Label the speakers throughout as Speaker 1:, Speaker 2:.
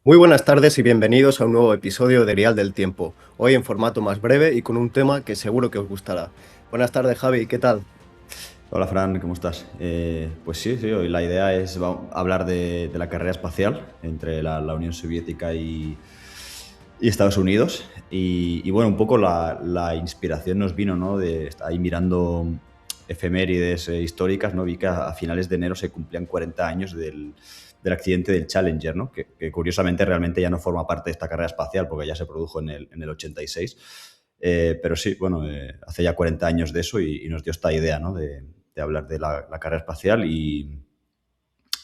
Speaker 1: Muy buenas tardes y bienvenidos a un nuevo episodio de Rial del Tiempo, hoy en formato más breve y con un tema que seguro que os gustará. Buenas tardes, Javi, ¿qué tal?
Speaker 2: Hola Fran, ¿cómo estás? Pues sí, hoy la idea es hablar de la carrera espacial entre la Unión Soviética y Estados Unidos. Y bueno, un poco la inspiración nos vino, ¿no? De estar ahí mirando efemérides históricas, ¿no? Vi que a finales de enero se cumplían 40 años del accidente del Challenger, ¿no? Que curiosamente realmente ya no forma parte de esta carrera espacial porque ya se produjo en el 86. Pero sí, bueno, hace ya 40 años de eso y nos dio esta idea, ¿no? De hablar de la carrera espacial y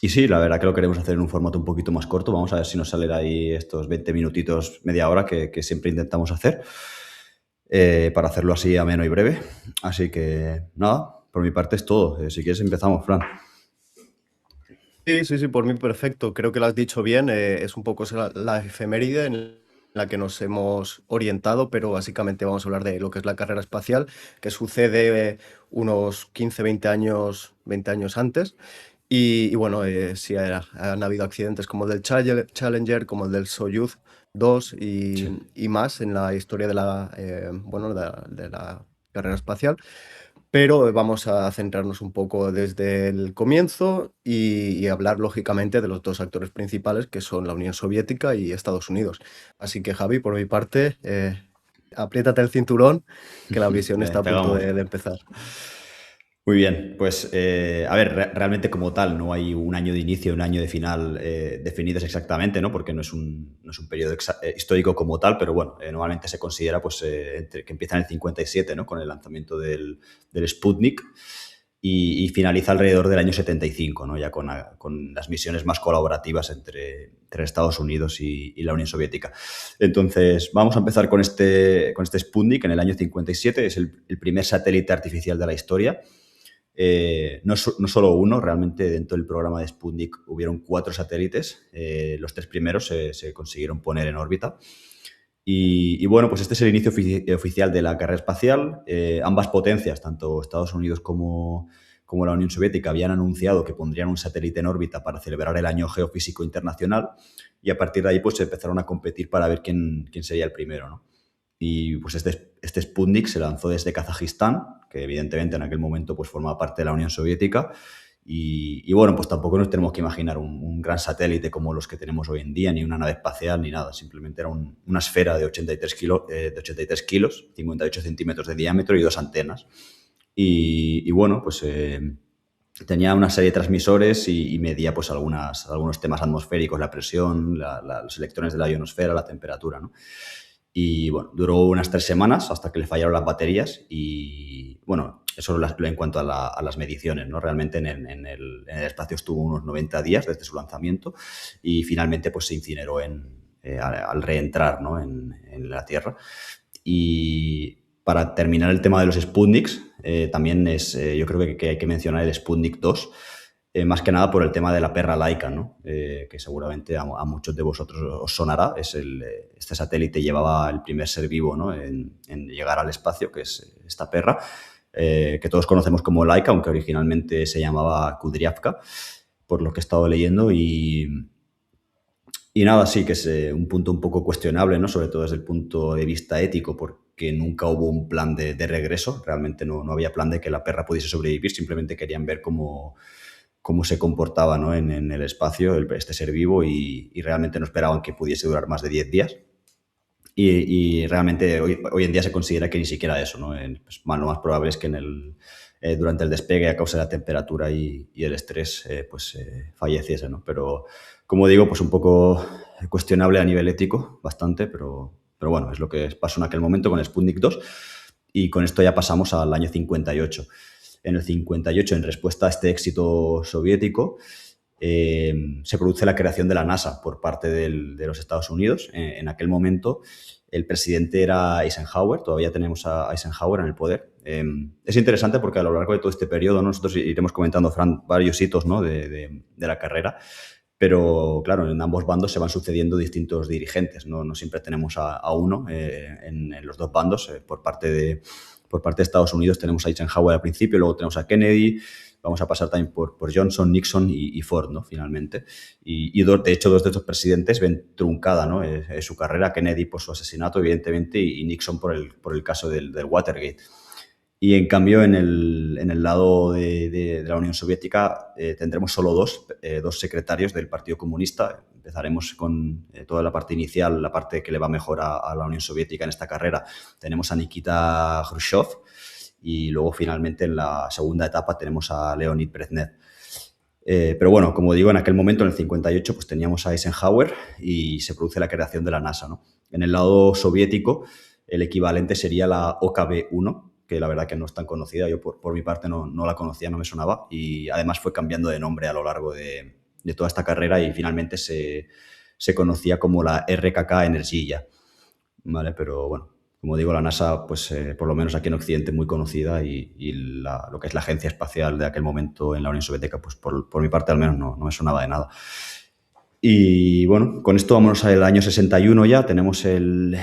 Speaker 2: sí, la verdad que lo queremos hacer en un formato un poquito más corto. Vamos a ver si nos salen ahí estos 20 minutitos, media hora que siempre intentamos hacer, para hacerlo así ameno y breve. Así que nada, por mi parte es todo. Si quieres empezamos, Fran.
Speaker 1: Sí, sí, sí, por mí perfecto. Creo que lo has dicho bien. Es un poco la efeméride en la que nos hemos orientado, pero básicamente vamos a hablar de lo que es la carrera espacial, que sucede unos 15, 20 años antes. Y bueno, sí, han habido accidentes como el del Challenger, como el del Soyuz 2
Speaker 2: Sí.
Speaker 1: y más en la historia de bueno, de la carrera espacial. Pero vamos a centrarnos un poco desde el comienzo y hablar lógicamente de los dos actores principales, que son la Unión Soviética y Estados Unidos. Así que Javi, por mi parte, apriétate el cinturón, que la visión está a punto
Speaker 2: Pegamos.
Speaker 1: de empezar.
Speaker 2: Muy bien, pues a ver, realmente como tal no hay un año de inicio y un año de final definidos exactamente, ¿no? Porque no es un periodo histórico como tal, pero bueno, normalmente se considera pues, que empieza en el 57, ¿no? Con el lanzamiento del Sputnik y finaliza alrededor del año 75, ¿no? Ya con las misiones más colaborativas entre Estados Unidos y la Unión Soviética. Entonces, vamos a empezar con este Sputnik en el año 57, es el primer satélite artificial de la historia. No solo uno, realmente dentro del programa de Sputnik hubieron 4 satélites. Los 3 primeros se consiguieron poner en órbita. Y bueno, pues este es el inicio oficial de la carrera espacial. Ambas potencias, tanto Estados Unidos como la Unión Soviética, habían anunciado que pondrían un satélite en órbita para celebrar el Año Geofísico Internacional y a partir de ahí pues empezaron a competir para ver quién sería el primero, ¿no? Y pues este Sputnik se lanzó desde Kazajistán, que evidentemente en aquel momento pues formaba parte de la Unión Soviética. Y bueno, pues tampoco nos tenemos que imaginar un gran satélite como los que tenemos hoy en día, ni una nave espacial, ni nada. Simplemente era una esfera de 83 kilos, 58 centímetros de diámetro y 2 antenas. Y bueno, pues tenía una serie de transmisores y medía pues algunos temas atmosféricos, la presión, los electrones de la ionosfera, la temperatura, ¿no? Y bueno, duró unas 3 semanas hasta que le fallaron las baterías y bueno, eso en cuanto a las mediciones, ¿no? Realmente en el espacio estuvo unos 90 días desde su lanzamiento y finalmente pues se incineró al reentrar, ¿no? en la Tierra. Y para terminar el tema de los Sputniks, también yo creo que hay que mencionar el Sputnik 2, más que nada por el tema de la perra laica, ¿no? Que seguramente a muchos de vosotros os sonará. Este satélite llevaba el primer ser vivo, ¿no? en llegar al espacio, que es esta perra, que todos conocemos como Laika, aunque originalmente se llamaba Kudryavka, por lo que he estado leyendo. Y nada, sí que es un punto un poco cuestionable, ¿no? Sobre todo desde el punto de vista ético, porque nunca hubo un plan de regreso. Realmente no había plan de que la perra pudiese sobrevivir, simplemente querían ver cómo se comportaba, ¿no? en el espacio este ser vivo y realmente no esperaban que pudiese durar más de 10 días. Y realmente hoy en día se considera que ni siquiera eso, ¿no? Pues, lo más probable es que durante el despegue, a causa de la temperatura y el estrés, falleciese, ¿no? Pero, como digo, pues un poco cuestionable a nivel ético, bastante, pero bueno, es lo que pasó en aquel momento con el Sputnik 2. Y con esto ya pasamos al año 58. En el 58, en respuesta a este éxito soviético, se produce la creación de la NASA por parte de los Estados Unidos. En aquel momento el presidente era Eisenhower, todavía tenemos a Eisenhower en el poder. Es interesante porque a lo largo de todo este periodo, ¿no? Nosotros iremos comentando, Fran, varios hitos, ¿no? de la carrera, pero claro, en ambos bandos se van sucediendo distintos dirigentes, no siempre tenemos a uno en los dos bandos, por parte Por parte de Estados Unidos tenemos a Eisenhower al principio, luego tenemos a Kennedy, vamos a pasar también por Johnson, Nixon y Ford, ¿no? Finalmente. De hecho, dos de estos presidentes ven truncada, ¿no? Su carrera, Kennedy por su asesinato, evidentemente, y Nixon por el caso del Watergate. Y en cambio, en el lado de la Unión Soviética tendremos solo dos secretarios del Partido Comunista. Empezaremos con toda la parte inicial, la parte que le va mejor a la Unión Soviética en esta carrera. Tenemos a Nikita Khrushchev y luego finalmente en la segunda etapa tenemos a Leonid Brezhnev. Pero bueno, como digo, en aquel momento, en el 58, pues teníamos a Eisenhower y se produce la creación de la NASA, ¿no? En el lado soviético, el equivalente sería la OKB-1, que la verdad que no es tan conocida. Yo por mi parte no la conocía, no me sonaba, y además fue cambiando de nombre a lo largo de toda esta carrera y finalmente se conocía como la RKK Energía, ¿vale? Pero bueno, como digo, la NASA, pues por lo menos aquí en Occidente, muy conocida y lo que es la agencia espacial de aquel momento en la Unión Soviética, pues por mi parte al menos no me sonaba de nada. Y bueno, con esto vámonos al año 61 ya, tenemos el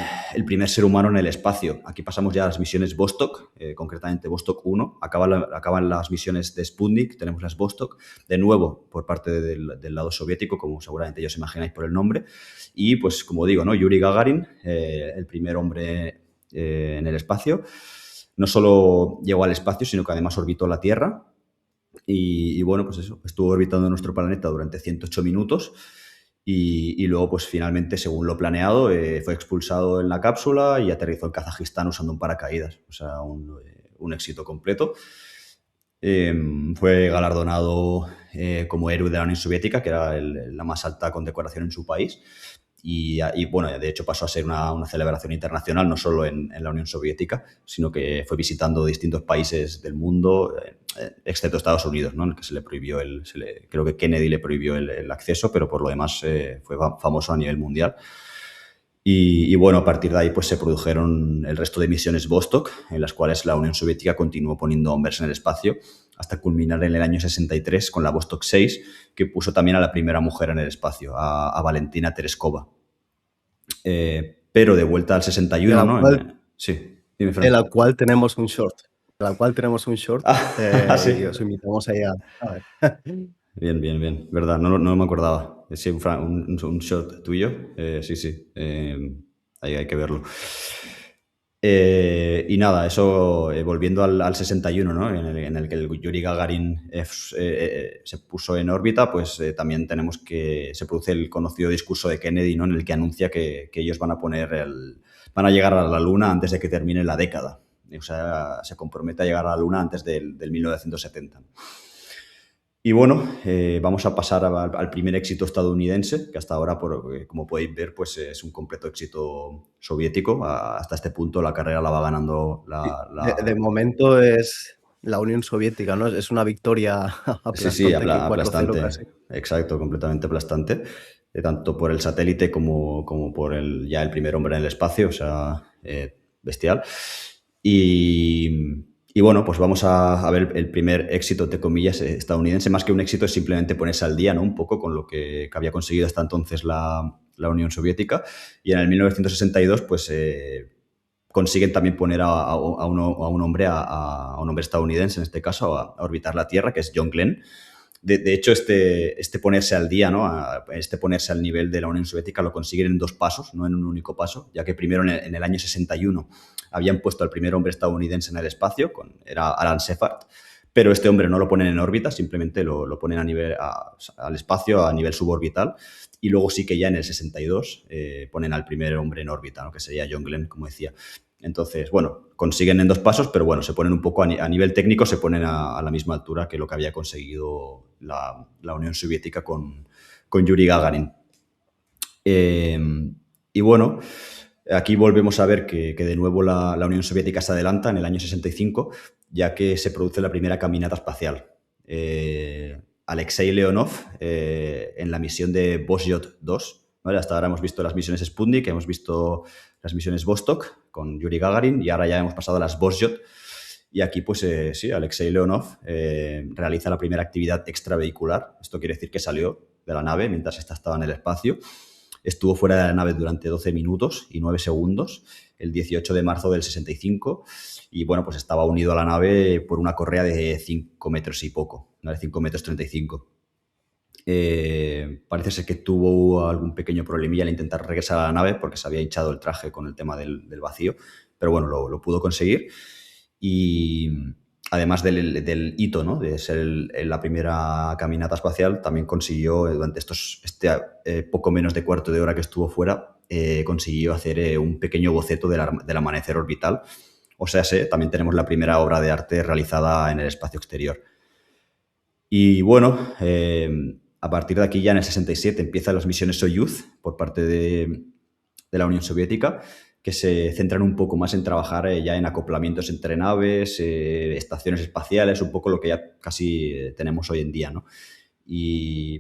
Speaker 2: primer ser humano en el espacio. Aquí pasamos ya a las misiones Vostok, concretamente Vostok 1. Acaban las misiones de Sputnik, tenemos las Vostok, de nuevo por parte del lado soviético, como seguramente ya os imagináis por el nombre. Y pues como digo, ¿no? Yuri Gagarin, el primer hombre en el espacio, no solo llegó al espacio, sino que además orbitó la Tierra. Y bueno, pues eso, estuvo orbitando nuestro planeta durante 108 minutos. Y luego, pues finalmente, según lo planeado, fue expulsado en la cápsula y aterrizó en Kazajistán usando un paracaídas. O sea, un éxito completo. Fue galardonado como héroe de la Unión Soviética, que era la más alta condecoración en su país. Y bueno, de hecho pasó a ser una celebración internacional, no solo en la Unión Soviética, sino que fue visitando distintos países del mundo, excepto Estados Unidos, ¿no? En el que se le prohibió creo que Kennedy le prohibió el acceso, pero por lo demás fue famoso a nivel mundial. Y bueno, a partir de ahí pues se produjeron el resto de misiones Vostok, en las cuales la Unión Soviética continuó poniendo hombres en el espacio, hasta culminar en el año 63 con la Vostok 6, que puso también a la primera mujer en el espacio, a Valentina Tereskova. Pero de vuelta al 61, ¿no? Sí, dime, Fran.
Speaker 1: En la cual tenemos un short.
Speaker 2: Sí.
Speaker 1: Y os invitamos ahí a ver.
Speaker 2: Bien. Verdad, no me acordaba. Sí, un short tuyo. Sí. Ahí hay que verlo. Y nada, eso volviendo al 61, ¿no? En el que el Yuri Gagarin se puso en órbita, pues también tenemos que se produce el conocido discurso de Kennedy, ¿no? En el que anuncia que ellos van a llegar a la Luna antes de que termine la década. O sea, se compromete a llegar a la Luna antes del 1970. Y bueno, vamos a pasar al primer éxito estadounidense, que hasta ahora, como podéis ver, pues es un completo éxito soviético. Hasta este punto la carrera la va ganando
Speaker 1: De momento es la Unión Soviética, ¿no? Es una victoria aplastante.
Speaker 2: Sí,
Speaker 1: aquí, 4-0
Speaker 2: aplastante.
Speaker 1: casi.
Speaker 2: Exacto, completamente aplastante. Tanto por el satélite como por el primer hombre en el espacio, o sea, bestial. Y bueno, pues vamos a ver el primer éxito, entre comillas, estadounidense. Más que un éxito, es simplemente ponerse al día, ¿no? Un poco con lo que había conseguido hasta entonces la Unión Soviética. Y en el 1962, pues consiguen también poner a un hombre estadounidense, en este caso, a orbitar la Tierra, que es John Glenn. De hecho, este ponerse al día, ¿no? Ponerse al nivel de la Unión Soviética lo consiguen en 2 pasos, no en un único paso, ya que primero en el año 61 habían puesto al primer hombre estadounidense en el espacio, era Alan Shepard, pero este hombre no lo ponen en órbita, simplemente lo ponen al espacio a nivel suborbital, y luego sí que ya en el 62 ponen al primer hombre en órbita, ¿no? Que sería John Glenn, como decía. Entonces, bueno, consiguen en 2 pasos, pero bueno, se ponen un poco a nivel técnico, se ponen a la misma altura que lo que había conseguido la Unión Soviética con Yuri Gagarin. Y bueno, aquí volvemos a ver que de nuevo la Unión Soviética se adelanta en el año 65, ya que se produce la primera caminata espacial. Alexei Leonov, en la misión de Voskhod 2, ¿vale? Hasta ahora hemos visto las misiones Sputnik, hemos visto las misiones Vostok con Yuri Gagarin y ahora ya hemos pasado a las Voskhod. Y aquí, pues sí, Alexei Leonov realiza la primera actividad extravehicular. Esto quiere decir que salió de la nave mientras esta estaba en el espacio. estuvo fuera de la nave durante 12 minutos y 9 segundos, el 18 de marzo del 65, y bueno, pues estaba unido a la nave por una correa de 5 metros y poco, ¿no? De 5 metros 35. Parece ser que tuvo algún pequeño problemilla al intentar regresar a la nave porque se había hinchado el traje con el tema del vacío, pero bueno, lo pudo conseguir. Y además del hito, ¿no? De ser la primera caminata espacial, también consiguió, durante poco menos de cuarto de hora que estuvo fuera, consiguió hacer un pequeño boceto del amanecer orbital. O sea, también tenemos la primera obra de arte realizada en el espacio exterior. Y bueno, a partir de aquí ya en el 67 empiezan las misiones Soyuz por parte de la Unión Soviética, que se centran un poco más en trabajar ya en acoplamientos entre naves, estaciones espaciales, un poco lo que ya casi tenemos hoy en día, ¿no?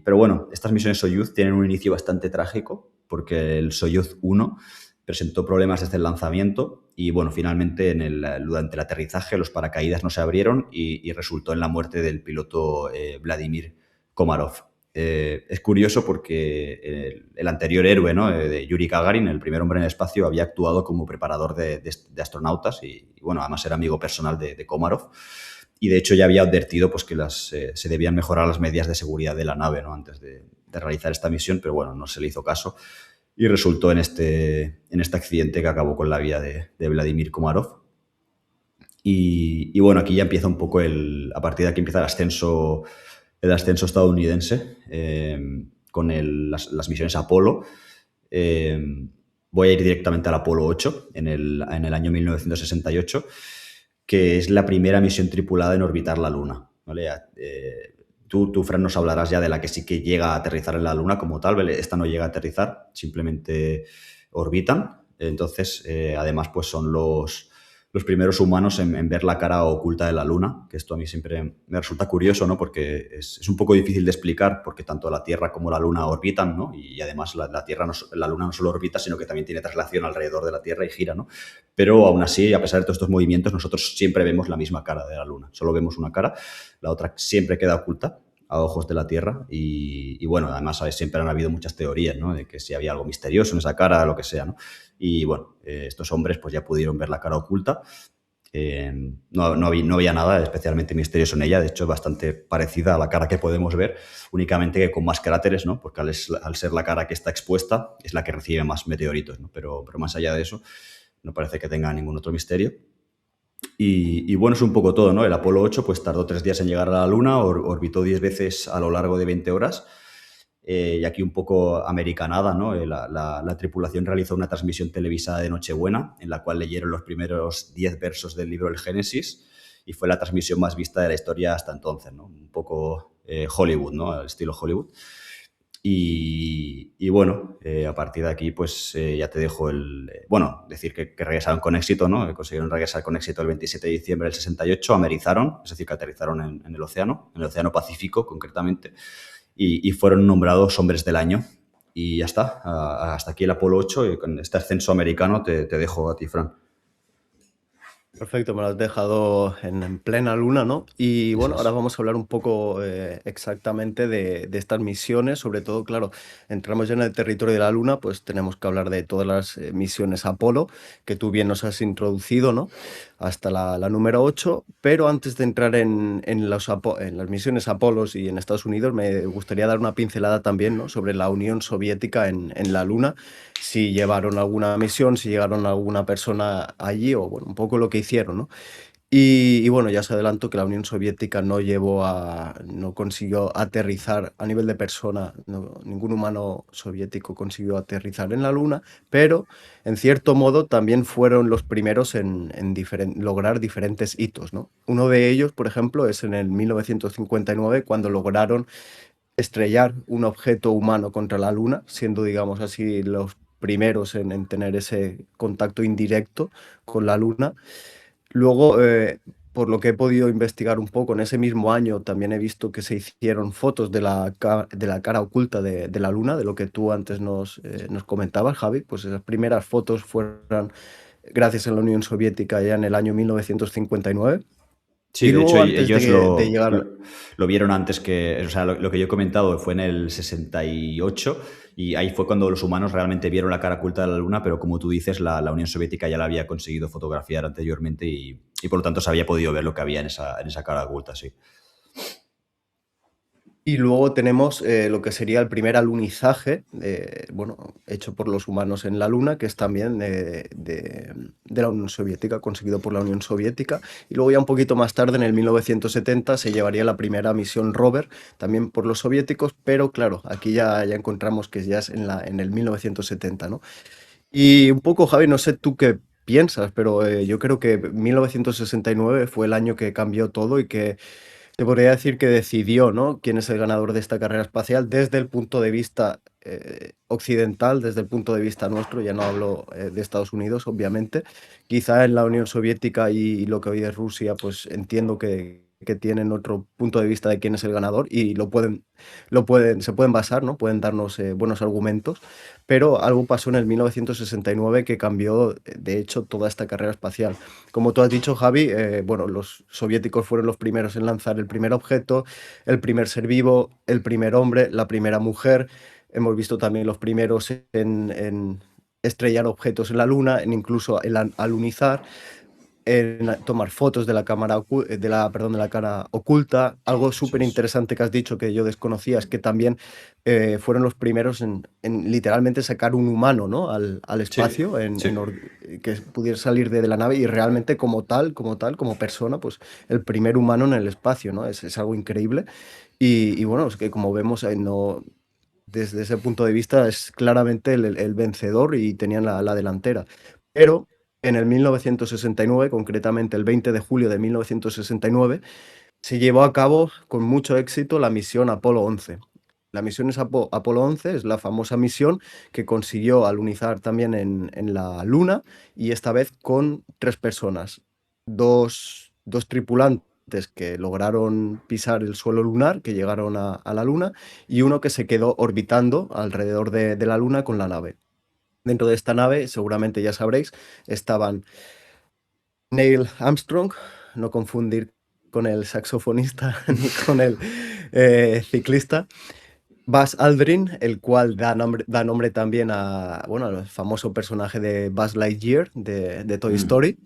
Speaker 2: Pero bueno, estas misiones Soyuz tienen un inicio bastante trágico porque el Soyuz 1 presentó problemas desde el lanzamiento y bueno, finalmente durante el aterrizaje los paracaídas no se abrieron y resultó en la muerte del piloto Vladimir Komarov. Es curioso porque el anterior héroe, ¿no? De Yuri Gagarin, el primer hombre en el espacio, había actuado como preparador de astronautas y, bueno, además era amigo personal de Komarov. Y de hecho ya había advertido pues, que se debían mejorar las medidas de seguridad de la nave, ¿no? Antes de realizar esta misión, pero bueno, no se le hizo caso y resultó en este accidente que acabó con la vida de Vladimir Komarov. Y bueno, aquí ya empieza un poco a partir de aquí empieza el ascenso estadounidense con las misiones Apolo. Voy a ir directamente al Apolo 8 en el año 1968, que es la primera misión tripulada en orbitar la Luna, ¿vale? Tú, Fran, nos hablarás ya de la que sí que llega a aterrizar en la Luna como tal, ¿vale? Esta no llega a aterrizar, simplemente orbitan. Entonces, además, pues son los primeros humanos en ver la cara oculta de la Luna, que esto a mí siempre me resulta curioso, ¿no? Porque es un poco difícil de explicar, porque tanto la Tierra como la Luna orbitan, ¿no? Y además la Luna no solo orbita, sino que también tiene traslación alrededor de la Tierra y gira, ¿no? Pero aún así, a pesar de todos estos movimientos, nosotros siempre vemos la misma cara de la Luna. Solo vemos una cara, la otra siempre queda oculta a ojos de la Tierra y bueno, además siempre han habido muchas teorías, ¿no? De que si había algo misterioso en esa cara, lo que sea, ¿no? Y bueno, estos hombres pues ya pudieron ver la cara oculta. No había nada especialmente misterioso en ella, de hecho es bastante parecida a la cara que podemos ver, únicamente que con más cráteres, ¿no? Porque al ser la cara que está expuesta es la que recibe más meteoritos, ¿no? Pero más allá de eso no parece que tenga ningún otro misterio. Y bueno, es un poco todo, ¿no? El Apolo 8 pues tardó 3 días en llegar a la Luna, orbitó 10 veces a lo largo de 20 horas. Y aquí un poco americanada, ¿no? La tripulación realizó una transmisión televisada de Nochebuena en la cual leyeron los primeros 10 versos del libro del Génesis y fue la transmisión más vista de la historia hasta entonces, ¿no? Un poco Hollywood, ¿no? Al estilo Hollywood. Y bueno, a partir de aquí, pues ya te dejo bueno, decir que regresaron con éxito, ¿no? Consiguieron regresar con éxito el 27 de diciembre del 68, amerizaron, es decir, que aterrizaron en el océano Pacífico concretamente, y fueron nombrados hombres del año. Y ya está, hasta aquí el Apolo 8 y con este ascenso americano te dejo a ti, Fran.
Speaker 1: Perfecto, me lo has dejado en plena luna, ¿no? Y
Speaker 2: Eso
Speaker 1: bueno, ahora
Speaker 2: es.
Speaker 1: vamos a hablar un poco exactamente de estas misiones, sobre todo, claro, entramos ya en el territorio de la luna, pues tenemos que hablar de todas las misiones Apolo, que tú bien nos has introducido, ¿no? Hasta la número 8, pero antes de entrar en las misiones Apolos y en Estados Unidos, me gustaría dar una pincelada también, ¿no? Sobre la Unión Soviética en la luna, si llevaron alguna misión, si llegaron alguna persona allí o bueno, un poco lo que hicieron, ¿no? Y bueno, ya se adelanto que la Unión Soviética no consiguió aterrizar a nivel de persona, ningún humano soviético consiguió aterrizar en la Luna, pero en cierto modo también fueron los primeros en lograr diferentes hitos, ¿no? Uno de ellos, por ejemplo, es en el 1959 cuando lograron estrellar un objeto humano contra la Luna, siendo, digamos así, los primeros en tener ese contacto indirecto con la Luna. Luego, por lo que he podido investigar un poco, en ese mismo año también he visto que se hicieron fotos de la cara oculta de la Luna, de lo que tú antes nos comentabas, Javi. Pues esas primeras fotos fueron gracias a la Unión Soviética ya en el año 1959.
Speaker 2: Sí,
Speaker 1: Y
Speaker 2: de hecho
Speaker 1: luego antes
Speaker 2: ellos
Speaker 1: de llegar.
Speaker 2: lo vieron antes que, o sea, lo que yo he comentado fue en el 68 y ahí fue cuando los humanos realmente vieron la cara oculta de la Luna, pero como tú dices, la Unión Soviética ya la había conseguido fotografiar anteriormente y por lo tanto se había podido ver lo que había en esa cara oculta, sí.
Speaker 1: Y luego tenemos lo que sería el primer alunizaje, bueno, hecho por los humanos en la Luna, que es también de la Unión Soviética, conseguido por la Unión Soviética. Y luego ya un poquito más tarde, en el 1970, se llevaría la primera misión rover, también por los soviéticos, pero claro, aquí ya encontramos que ya es en el 1970, ¿no? Y un poco, Javi, no sé tú qué piensas, pero yo creo que 1969 fue el año que cambió todo y que te podría decir que decidió, ¿no? Quién es el ganador de esta carrera espacial desde el punto de vista occidental, desde el punto de vista nuestro, ya no hablo de Estados Unidos, obviamente. Quizá en la Unión Soviética y lo que hoy es Rusia, pues entiendo que tienen otro punto de vista de quién es el ganador y se pueden basar, ¿no? Pueden darnos buenos argumentos, pero algo pasó en el 1969 que cambió, de hecho, toda esta carrera espacial. Como tú has dicho, Javi, bueno, los soviéticos fueron los primeros en lanzar el primer objeto, el primer ser vivo, el primer hombre, la primera mujer. Hemos visto también los primeros en estrellar objetos en la Luna, en incluso en alunizar, en tomar fotos de la cámara perdón, de la cara oculta. Algo
Speaker 2: Eso
Speaker 1: súper
Speaker 2: es.
Speaker 1: interesante que has dicho que yo desconocía es que también fueron los primeros en literalmente sacar un humano, ¿no? Al
Speaker 2: Sí,
Speaker 1: espacio,
Speaker 2: sí.
Speaker 1: que pudiera salir de la nave y realmente como persona, pues el primer humano en el espacio, ¿no? Es algo increíble. Y bueno, es que como vemos, no, desde ese punto de vista es claramente el vencedor y tenían la delantera. Pero en el 1969, concretamente el 20 de julio de 1969, se llevó a cabo con mucho éxito la misión Apolo 11. La misión Apolo 11 es la famosa misión que consiguió alunizar también en la Luna y esta vez con tres personas, dos tripulantes que lograron pisar el suelo lunar, que llegaron a la Luna, y uno que se quedó orbitando alrededor de la Luna con la nave. Dentro de esta nave, seguramente ya sabréis, estaban Neil Armstrong, no confundir con el saxofonista ni con el ciclista, Buzz Aldrin, el cual da nombre también bueno, al famoso personaje de Buzz Lightyear de Toy
Speaker 2: Mm.
Speaker 1: Story.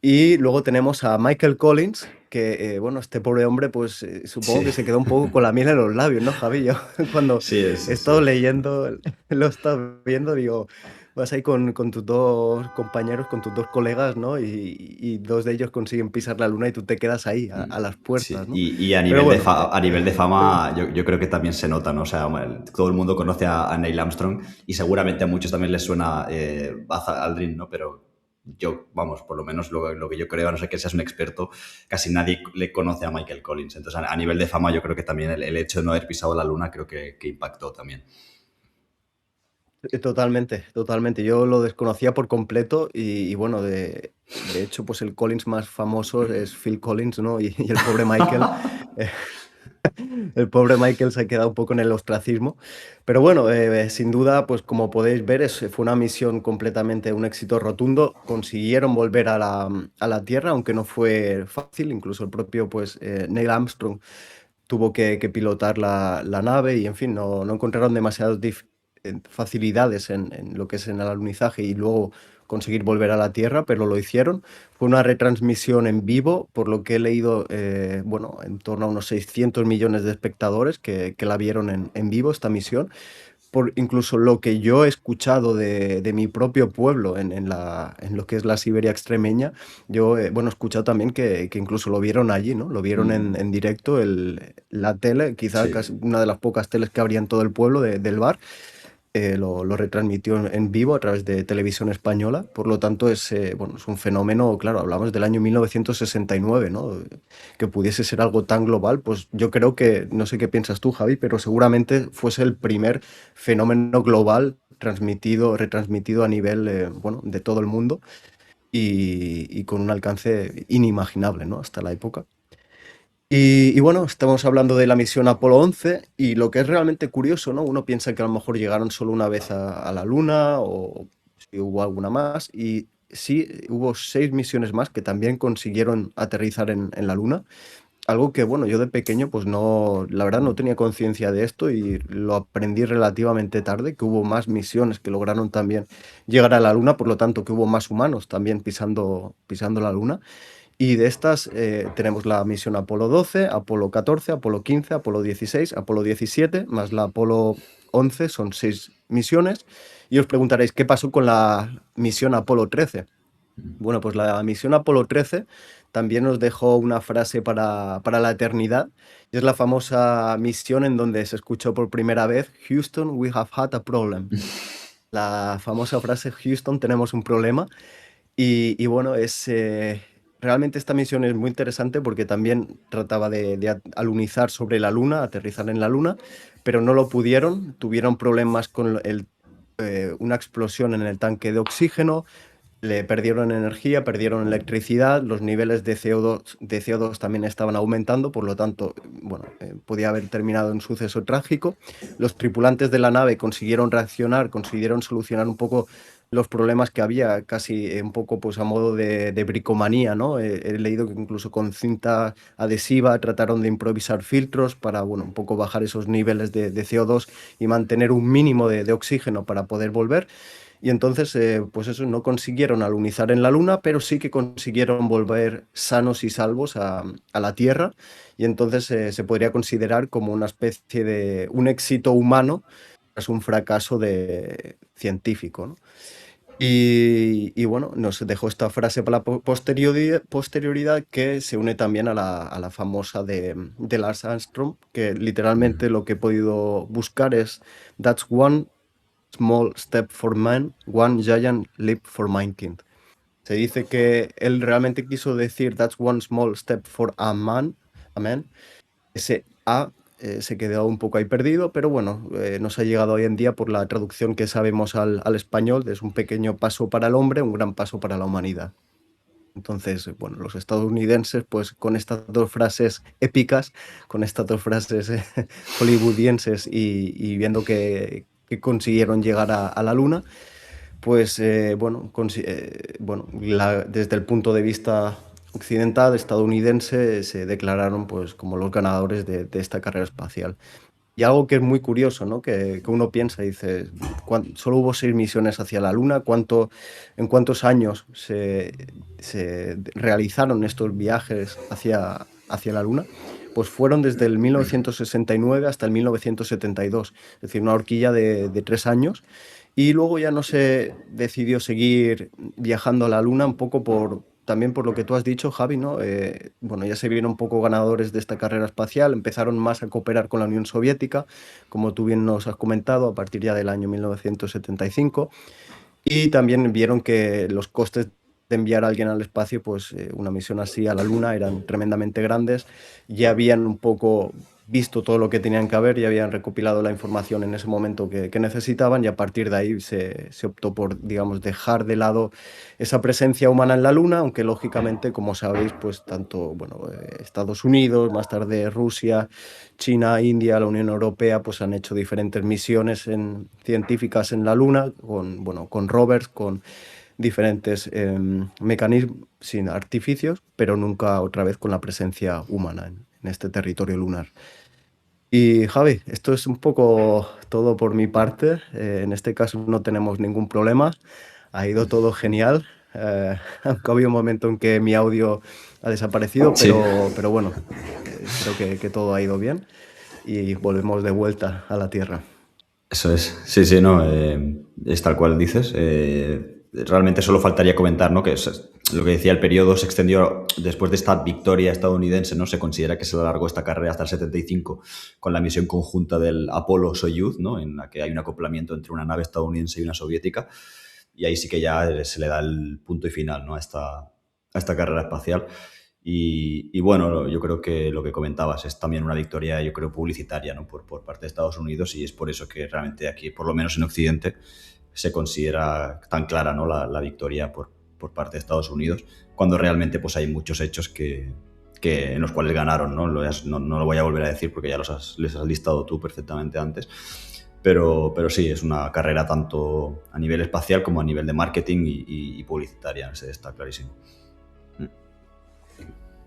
Speaker 1: Y luego tenemos a Michael Collins, que, bueno, este pobre hombre, pues supongo
Speaker 2: Sí,
Speaker 1: que se quedó un poco con la miel en los labios, ¿no, Javi? Yo cuando
Speaker 2: sí,
Speaker 1: he
Speaker 2: eso
Speaker 1: estado
Speaker 2: sí.
Speaker 1: leyendo, lo he estado viendo, digo, vas ahí con tus dos compañeros, con tus dos colegas, ¿no? Y dos de ellos consiguen pisar la luna y tú te quedas ahí, a las puertas,
Speaker 2: Sí,
Speaker 1: ¿no?
Speaker 2: y a
Speaker 1: Pero
Speaker 2: nivel
Speaker 1: bueno,
Speaker 2: a nivel de fama, yo creo que también se nota, ¿no? O sea, bueno, todo el mundo conoce a Neil Armstrong y seguramente a muchos también les suena Buzz Aldrin, ¿no? Pero yo, vamos, por lo menos lo que yo creo, a no ser que seas un experto, casi nadie le conoce a Michael Collins. Entonces, a nivel de fama, yo creo que también el hecho de no haber pisado la luna creo que impactó también.
Speaker 1: totalmente, totalmente. Yo lo desconocía por completo y bueno, de hecho, pues el Collins más famoso es Phil Collins, ¿no? Y el pobre Michael, eh, el pobre Michael se ha quedado un poco en el ostracismo. Pero bueno, sin duda, pues como podéis ver, fue una misión completamente un éxito rotundo. Consiguieron volver a la Tierra, aunque no fue fácil. Incluso el propio pues, Neil Armstrong tuvo que pilotar la nave y, en fin, no encontraron demasiadas facilidades en lo que es en el alunizaje y luego conseguir volver a la Tierra, pero lo hicieron. Fue una retransmisión en vivo, por lo que he leído, bueno, en torno a unos 600 millones de espectadores que la vieron en vivo esta misión. Por incluso lo que yo he escuchado de mi propio pueblo en lo que es la Siberia extremeña, yo, bueno, he escuchado también que incluso lo vieron allí, ¿no? Lo vieron
Speaker 2: Mm,
Speaker 1: en directo, la tele, quizá
Speaker 2: sí.
Speaker 1: casi una de las pocas teles que habría en todo el pueblo del bar, lo retransmitió en vivo a través de televisión española. Por lo tanto, bueno, es un fenómeno, claro, hablamos del año 1969, ¿no? Que pudiese ser algo tan global, pues yo creo que, no sé qué piensas tú, Javi, pero seguramente fuese el primer fenómeno global retransmitido a nivel, bueno, de todo el mundo y con un alcance inimaginable, ¿no? Hasta la época. Y bueno, estamos hablando de la misión Apolo 11 y lo que es realmente curioso, ¿no? Uno piensa que a lo mejor llegaron solo una vez a la Luna o si hubo alguna más. Y sí hubo 6 misiones más que también consiguieron aterrizar en la Luna. Algo que, bueno, yo de pequeño, pues no, la verdad no tenía conciencia de esto y lo aprendí relativamente tarde, que hubo más misiones que lograron también llegar a la Luna, por lo tanto que hubo más humanos también pisando la Luna. Y de estas tenemos la misión Apolo 12, Apolo 14, Apolo 15, Apolo 16, Apolo 17, más la Apolo 11, son 6 misiones. Y os preguntaréis, ¿qué pasó con la misión Apolo 13? Bueno, pues la misión Apolo 13 también nos dejó una frase para la eternidad. Y es la famosa misión en donde se escuchó por primera vez, Houston, we have had a problem. La famosa frase, Houston, tenemos un problema. Y bueno, realmente esta misión es muy interesante porque también trataba de alunizar sobre la Luna, aterrizar en la Luna, pero no lo pudieron, tuvieron problemas con una explosión en el tanque de oxígeno, le perdieron energía, perdieron electricidad, los niveles de CO2 también estaban aumentando, por lo tanto, bueno, podía haber terminado en suceso trágico. Los tripulantes de la nave consiguieron reaccionar, consiguieron solucionar un poco los problemas que había, casi un poco pues a modo de bricomanía, ¿no? He leído que incluso con cinta adhesiva trataron de improvisar filtros para, bueno, un poco bajar esos niveles de CO2 y mantener un mínimo de oxígeno para poder volver. Y entonces, pues eso, no consiguieron alunizar en la Luna, pero sí que consiguieron volver sanos y salvos a la Tierra. Y entonces se podría considerar como una especie de un éxito humano tras un fracaso científico, ¿no? Y bueno, nos dejó esta frase para la posterioridad que se une también a la famosa de Lars Armstrong, que literalmente lo que he podido buscar es That's one small step for man, one giant leap for mankind. Se dice que él realmente quiso decir That's one small step for a man. Ese A se quedó un poco ahí perdido, pero bueno, nos ha llegado hoy en día por la traducción que sabemos al español, es un pequeño paso para el hombre, un gran paso para la humanidad. Entonces, bueno, los estadounidenses, pues con estas dos frases épicas, con estas dos frases hollywoodienses y viendo que consiguieron llegar a la Luna, pues bueno, desde el punto de vista occidental, estadounidense, se declararon pues como los ganadores de esta carrera espacial. Y algo que es muy curioso, ¿no? Que uno piensa y dice, solo hubo 6 misiones hacia la Luna, ¿en cuántos años se realizaron estos viajes hacia la Luna? Pues fueron desde el 1969 hasta el 1972, es decir, una horquilla de 3 años. Y luego ya no se decidió seguir viajando a la Luna un poco también por lo que tú has dicho, Javi, ¿no? Bueno, ya se vieron un poco ganadores de esta carrera espacial, empezaron más a cooperar con la Unión Soviética, como tú bien nos has comentado, a partir ya del año 1975, y también vieron que los costes de enviar a alguien al espacio, pues una misión así a la Luna eran tremendamente grandes, ya habían un poco visto todo lo que tenían que haber, ya habían recopilado la información en ese momento que necesitaban y a partir de ahí se optó por, digamos, dejar de lado esa presencia humana en la Luna, aunque lógicamente, como sabéis, pues tanto, bueno, Estados Unidos, más tarde Rusia, China, India, la Unión Europea, pues han hecho diferentes misiones científicas en la Luna, bueno, con rovers, con diferentes mecanismos sin artificios, pero nunca otra vez con la presencia humana en este territorio lunar. Y Javi, esto es un poco todo por mi parte. En este caso no tenemos ningún problema. Ha ido todo genial. Aunque ha habido un momento en que mi audio ha desaparecido,
Speaker 2: Sí,
Speaker 1: pero bueno, creo que todo ha ido bien y volvemos de vuelta a la Tierra.
Speaker 2: eso es. Sí, sí, no, es tal cual dices. Realmente solo faltaría comentar, ¿no? Que lo que decía, el periodo se extendió después de esta victoria estadounidense, ¿no? Se considera que se alargó esta carrera hasta el 75 con la misión conjunta del Apolo-Soyuz, ¿no? En la que hay un acoplamiento entre una nave estadounidense y una soviética. Y ahí sí que ya se le da el punto y final, ¿no? A esta carrera espacial. Y bueno, yo creo que lo que comentabas es también una victoria, yo creo, publicitaria, ¿no? Por parte de Estados Unidos, y es por eso que realmente aquí, por lo menos en Occidente, se considera tan clara, ¿no? La victoria por parte de Estados Unidos, cuando realmente pues hay muchos hechos en los cuales ganaron, ¿no? No lo voy a volver a decir porque ya les has listado tú perfectamente antes. pero sí, es una carrera tanto a nivel espacial como a nivel de marketing y publicitaria, está clarísimo.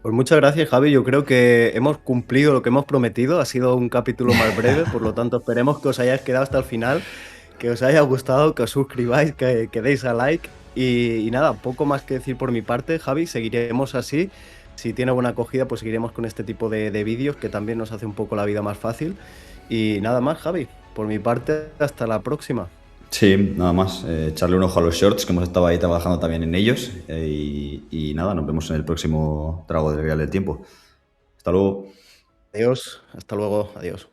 Speaker 1: Pues muchas gracias, Javi. Yo creo que hemos cumplido lo que hemos prometido. Ha sido un capítulo más breve, por lo tanto esperemos que os hayáis quedado hasta el final, que os haya gustado, que os suscribáis, que deis a like. Y nada, poco más que decir por mi parte, Javi. Seguiremos así. Si tiene buena acogida, pues seguiremos con este tipo de vídeos que también nos hace un poco la vida más fácil. Y nada más, Javi. Por mi parte, hasta la próxima.
Speaker 2: Sí, nada más. Echarle un ojo a los shorts, que hemos estado ahí trabajando también en ellos. Y nada, nos vemos en el próximo trago del Real del Tiempo. Hasta luego.
Speaker 1: Adiós. Hasta luego. Adiós.